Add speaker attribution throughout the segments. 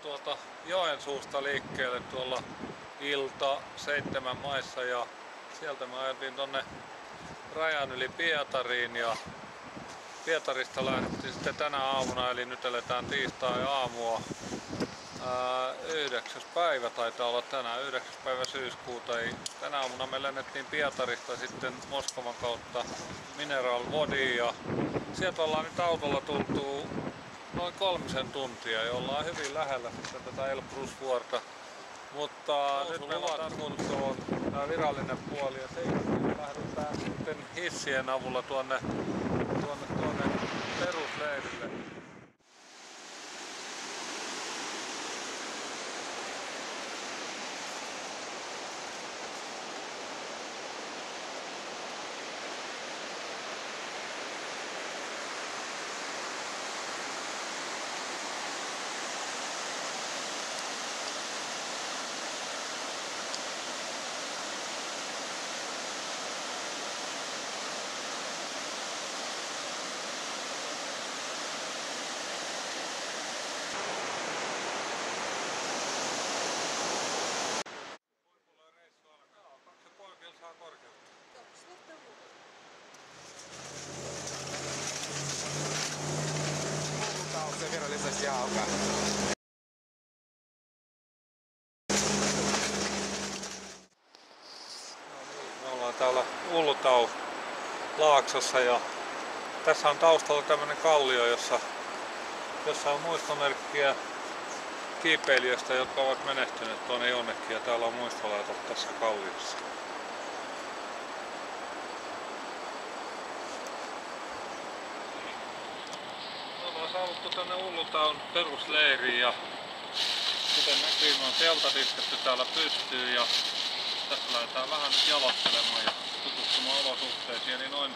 Speaker 1: Tuolta Joensuusta liikkeelle tuolla ilta 7 maissa ja sieltä me ajeltiin tonne rajan yli Pietariin ja Pietarista lähdettiin sitten tänä aamuna, eli nyt eletään tiistai-aamua. 9. päivä taitaa olla tänään, 9. päivä syyskuuta. Tänä aamuna me lennettiin Pietarista sitten Moskovan kautta Mineral Vodiin ja sieltä ollaan nyt autolla tultu noin 3 tuntia ja ollaan hyvin lähellä sitten tätä Elbrusvuorta. Mutta nyt meillä on taas kuntoon tämä virallinen puoli ja sen lähdetään sitten hissien avulla tuonne perusleirille. Me ollaan täällä Ultau laaksossa ja tässä on taustalla tämmönen kallio, jossa on muistomerkkiä kiipeilijöistä, jotka ovat menehtyneet tuonne jonnekin ja täällä on muistolaitos tässä kalliossa. Saavuttu tänne Ultaun perusleiriin ja kuten näkyy, on teltat isketty täällä pystyyn ja tässä lähdetään vähän nyt jalottelemaan ja tutustumaan olosuhteisiin, eli noin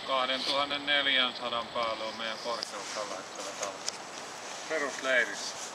Speaker 1: 2400 päälle on meidän korkeus tällä hetkellä täällä perusleirissä.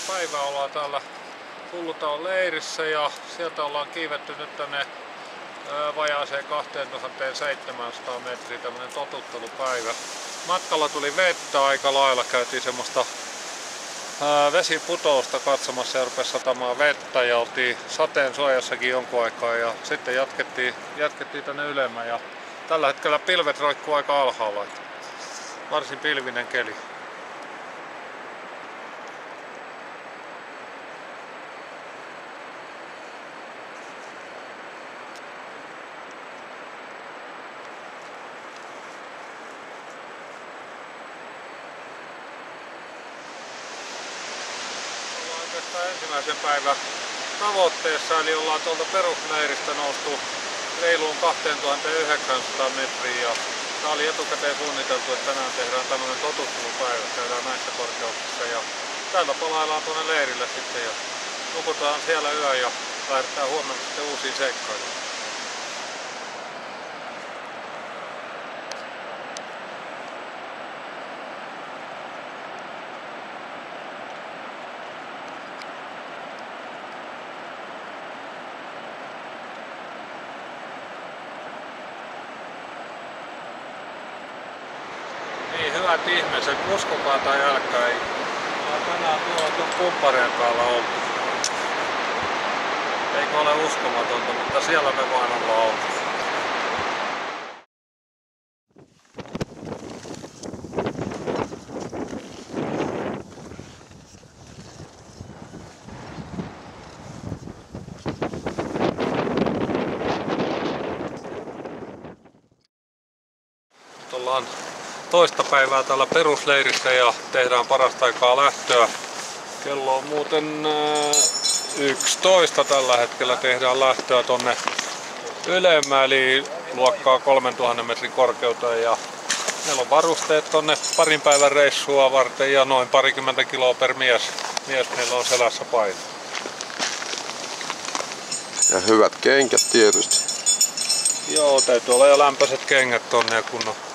Speaker 1: päivää ollaan täällä Hullutaon leirissä ja sieltä ollaan kiivetty nyt tänne vajaaseen 2700 metriä, tämmönen totuttelupäivä. Matkalla tuli vettä aika lailla, käytiin semmoista vesiputousta katsomassa ja rupesi satamaan vettä ja oltiin sateen suojassakin jonkun aikaa ja sitten jatkettiin tänne ylemmän ja tällä hetkellä pilvet roikkuu aika alhaalla. Varsin pilvinen keli. Ensimmäisen päivän tavoitteessa, eli ollaan tuolta perusleiristä noustu reiluun 2900 metriä. Tää oli etukäteen suunniteltu, että tänään tehdään tämmönen totuttelupäivä, käydään näissä korkeuksissa ja täältä palaillaan tuonne leirille sitten ja nukutaan siellä yö ja lähdetään huomenna sitten uusiin seikkailuihin. Niin, hyvät ihmiset, uskokaa tai älkää, ei tänään tuolla kumpparien kanssa oltu. Eikö ole uskomatonta, mutta siellä me vaan ollaan oltu. Nyt ollaan toista päivää täällä perusleirissä ja tehdään parasta aikaa lähtöä. Kello on muuten 11 tällä hetkellä, tehdään lähtöä tonne ylemmän eli luokkaa 3000 metrin korkeuteen ja meillä on varusteet tonne parin päivän reissua varten ja noin parikymmentä kiloa per mies meillä on selässä paino.
Speaker 2: Ja hyvät kengät tietysti.
Speaker 1: Joo, täytyy olla jo lämpöiset kengät tonne ja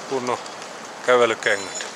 Speaker 1: kunnon kävelykengät.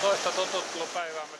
Speaker 1: Toista totuttelupäivää me